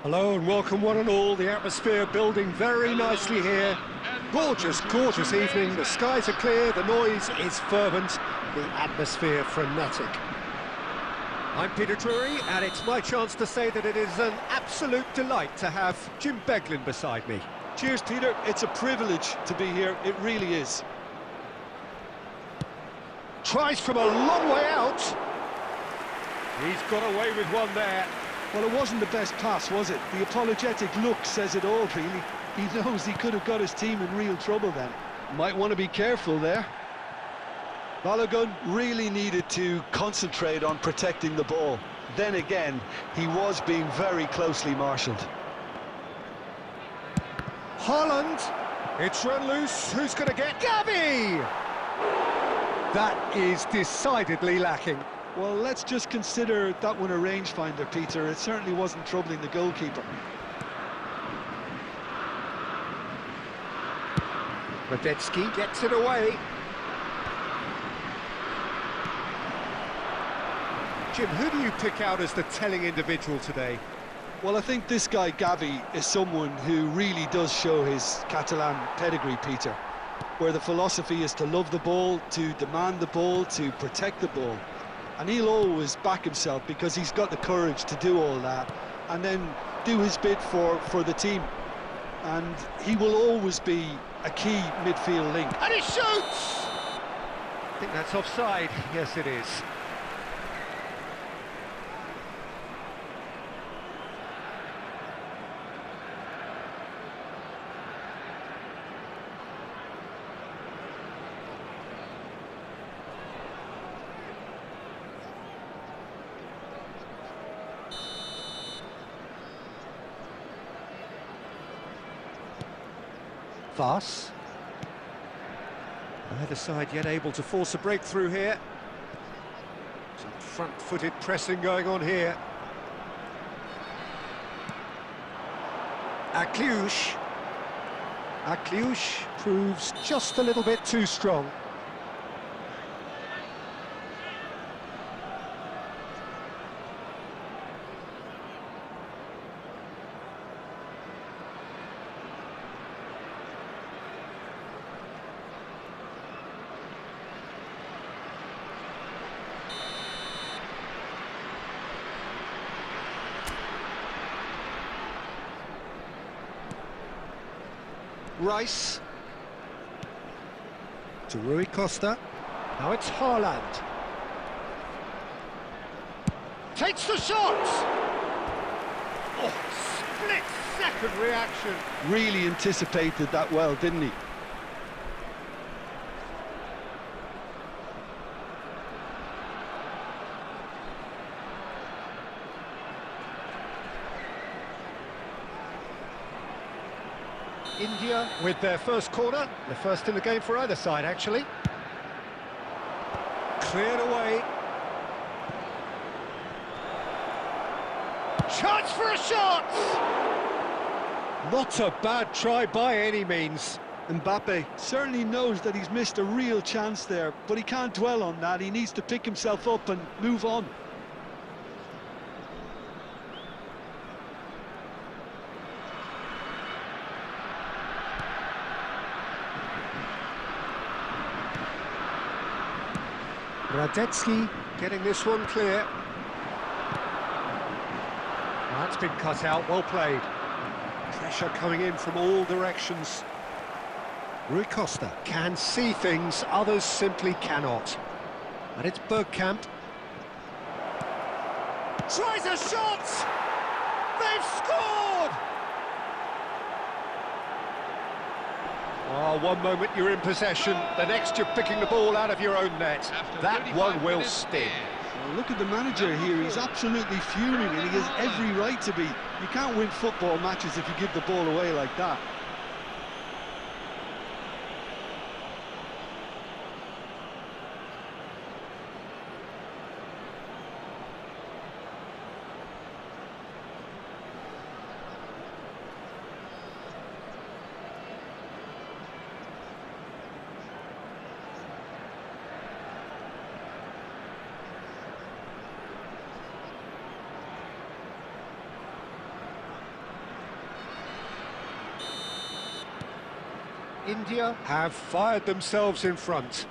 Hello and welcome one and all. The atmosphere building very nicely here. Gorgeous, gorgeous evening. The skies are clear, the noise is fervent, the atmosphere frenetic. I'm Peter Drury, and it's my chance to say that it is an absolute delight to have Jim Beglin beside me. Cheers, Peter. It's a privilege to be here. It really is. Tries from a long way out. He's got away with one there. Well, it wasn't the best pass, was it? The apologetic look says it all, really. He knows he could have got his team in real trouble then. Might want to be careful there. Balogun really needed to concentrate on protecting the ball. Then again, he was being very closely marshalled. Haaland. It's run loose. Who's going to get Gavi? That is decidedly lacking. Well, let's just consider that one a rangefinder, Peter. It certainly wasn't troubling the goalkeeper. Radetzky gets it away. Jim, who do you pick out as the telling individual today? Well, I think this guy, Gavi, is someone who really does show his Catalan pedigree, Peter, where the philosophy is to love the ball, to demand the ball, to protect the ball. And he'll always back himself because he's got the courage to do all that and then do his bit for the team. And he will always be a key midfield link. And he shoots! I think that's offside. Yes, it is. Voss. Neither side yet able to force a breakthrough here. Some front-footed pressing going on here. Akliush. Akliush proves just a little bit too strong. Rice to Rui Costa. Now it's Haaland. Takes the shot! Oh, split-second reaction. Really anticipated that well, didn't he? India with their first corner, the first in the game for either side, actually. Cleared away. Chance for a shot! Not a bad try by any means. Mbappe certainly knows that he's missed a real chance there, but he can't dwell on that. He needs to pick himself up and move on. Radetzky getting this one clear. That's been cut out, well played. Pressure coming in from all directions. Rui Costa can see things, others simply cannot. And it's Bergkamp. Tries a shot! They've scored! Oh, one moment you're in possession, the next you're picking the ball out of your own net. That one will sting. Well, look at the manager here, he's absolutely fuming and he has every right to be. You can't win football matches if you give the ball away like that. India have fired themselves in front.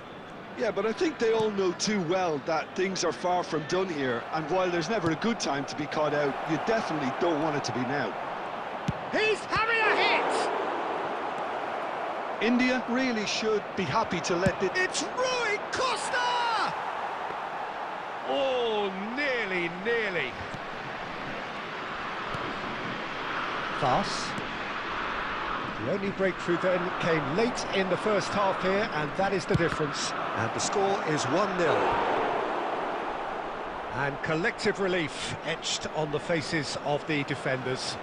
Yeah, but I think they all know too well that things are far from done here, and while there's never a good time to be caught out, you definitely don't want it to be now. He's having a hit! India really should be happy to let it... It's Rui Costa! Oh, nearly. Pass. The only breakthrough then came late in the first half here, and that is the difference. And the score is 1-0. And collective relief etched on the faces of the defenders.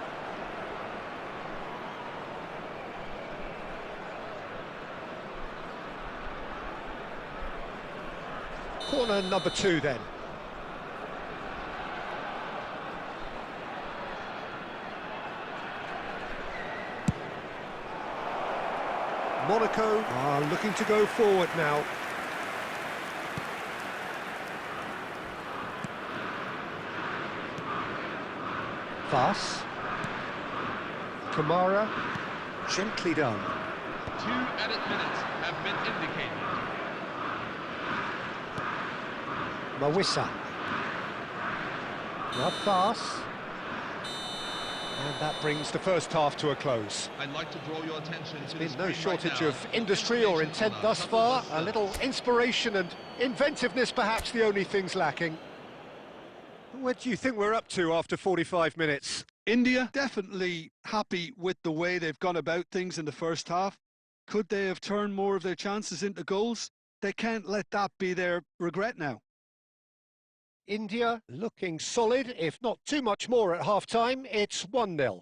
Corner number 2 then. Monaco are looking to go forward now. Pass. Kamara, gently done. 2 added minutes have been indicated. Mawissa. Now pass. And that brings the first half to a close. I'd like to draw your attention to There's the no screen right shortage now. of industry or intent thus far. A little inspiration and inventiveness perhaps the only things lacking. What do you think we're up to after 45 minutes? India definitely happy with the way they've gone about things in the first half. Could they have turned more of their chances into goals? They can't let that be their regret now. India looking solid, if not too much more at half-time. It's 1-0.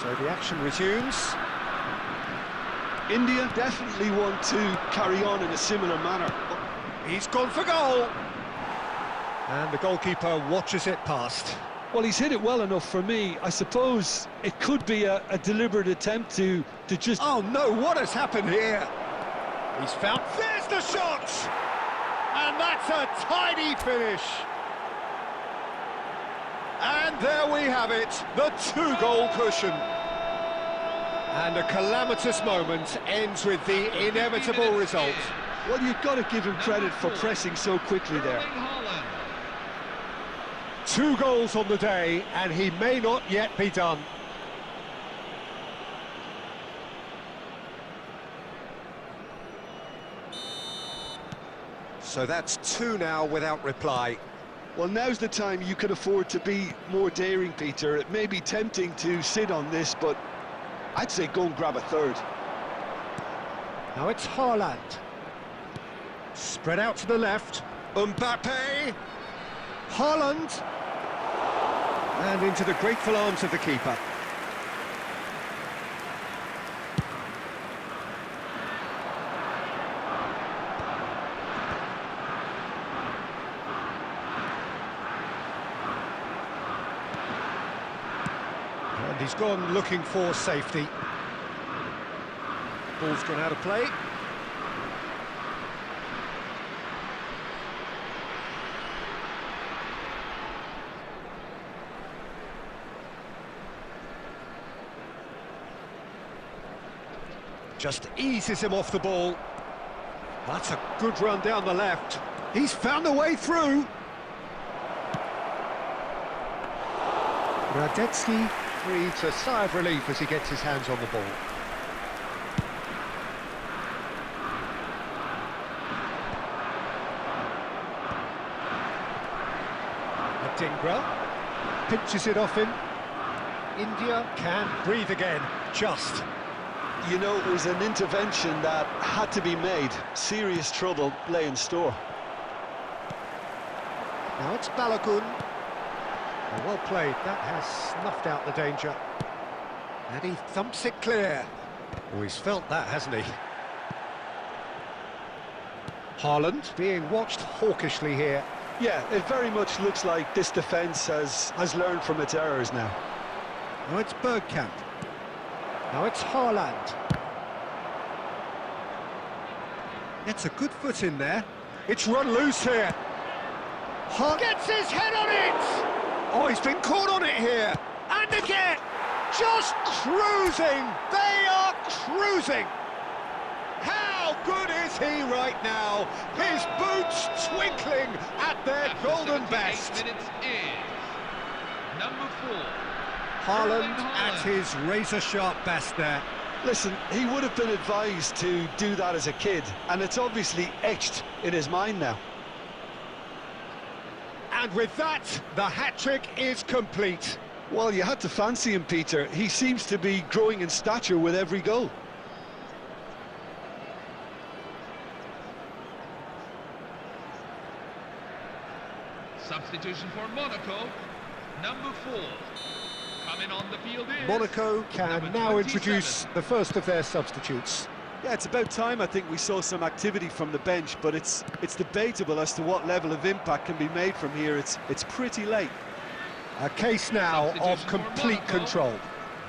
So the action resumes. India definitely want to carry on in a similar manner. He's gone for goal. And the goalkeeper watches it past. Well, he's hit it well enough for me. I suppose it could be a deliberate attempt to just... Oh no, what has happened here? He's found... There's the shot! And that's a tidy finish. And there we have it, the 2-goal cushion. And a calamitous moment ends with the inevitable result. Well, you've got to give him credit for pressing so quickly there. 2 goals on the day, and he may not yet be done. So that's 2 now without reply. Well, now's the time you can afford to be more daring, Peter. It may be tempting to sit on this, but I'd say go and grab a third. Now it's Haaland. Spread out to the left. Mbappe. Haaland. And into the grateful arms of the keeper. And he's gone looking for safety. Ball's gone out of play. Just eases him off the ball. That's a good run down the left. He's found a way through. Radetzky breathes a sigh of relief as he gets his hands on the ball. Adingra pinches it off him. India can breathe again, just. You know, it was an intervention that had to be made. Serious trouble lay in store. Now it's Balogun. Well played, that has snuffed out the danger. And he thumps it clear. Oh, he's felt that, hasn't he? Haaland being watched hawkishly here. Yeah, it very much looks like this defence has learned from its errors now. Now it's Bergkamp. Now it's Haaland. It's a good foot in there. It's run loose here. Gets his head on it! Oh, he's been caught on it here. And again, just cruising. They are cruising. How good is he right now? His boots twinkling at their golden best. Minutes in. Number 4. Haaland at his razor-sharp best there. Listen, he would have been advised to do that as a kid, and it's obviously etched in his mind now. And with that, the hat-trick is complete. Well, you had to fancy him, Peter. He seems to be growing in stature with every goal. Substitution for Monaco. Number 4. Coming on the field is Monaco can number now 27. introduce the first of their substitutes. Yeah, it's about time I think we saw some activity from the bench, but it's debatable as to what level of impact can be made from here. It's pretty late. A case now of Substitution for complete Monaco. control.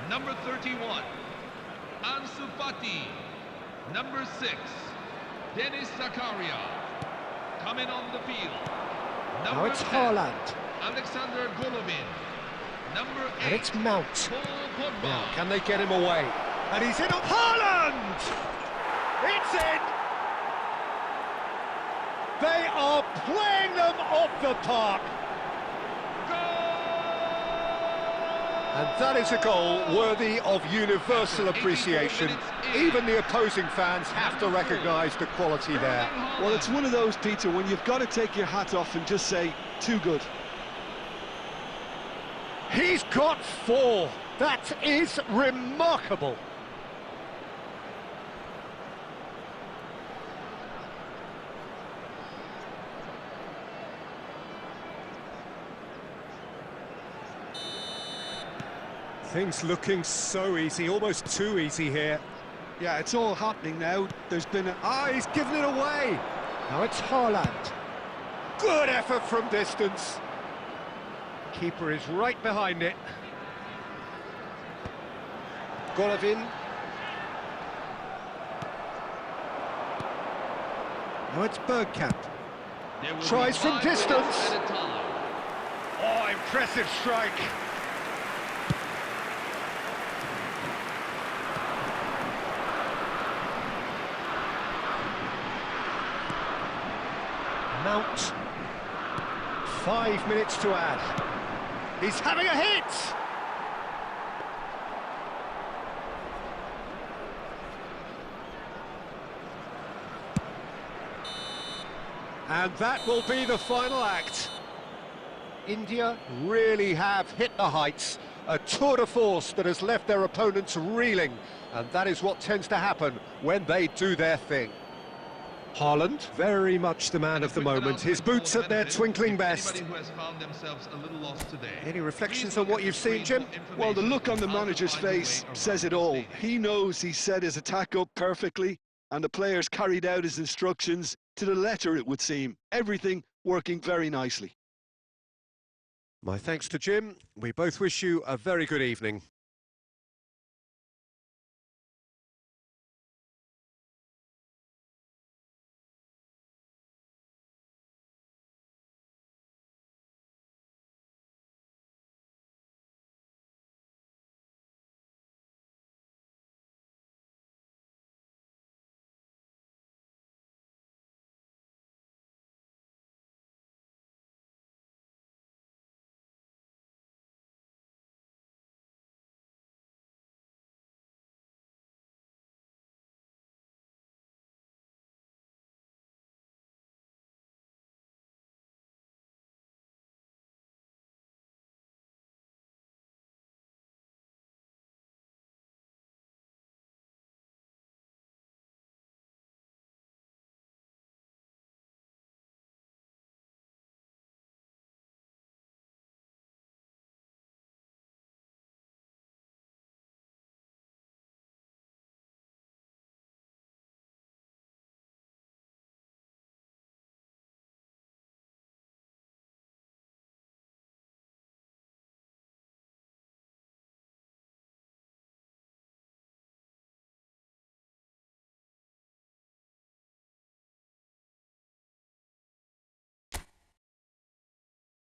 Number 31, Ansu Fati. Number 6, Denis Zakaria. Coming on the field. Now Number it's 10, Haaland, Alexander Golovin. Number 8, and it's Mount. Paul Pogba. Now, can they get him away? And he's in. Haaland! It's in! They are playing them off the park. And that is a goal worthy of universal appreciation. Even the opposing fans have to recognise the quality there. Well, it's one of those, Peter, when you've got to take your hat off and just say, too good. He's got 4. That is remarkable. Things looking so easy, almost too easy here. Yeah, it's all happening now. There's been a... He's given it away. Now it's Haaland. Good effort from distance. Keeper is right behind it. Golovin. Now it's Bergkamp. There will Tries be from 5 minutes distance. at a time. Oh, impressive strike. Mount. 5 minutes to add. He's having a hit! And that will be the final act. India really have hit the heights. A tour de force that has left their opponents reeling. And that is what tends to happen when they do their thing. Haaland, very much the man of the moment. His boots at their twinkling best. Anybody who has found themselves a little lost today. Any reflections on what you've seen, Jim? Well, the look on the manager's face says it all. He knows he set his attack up perfectly, and the players carried out his instructions to the letter, it would seem. Everything working very nicely. My thanks to Jim. We both wish you a very good evening.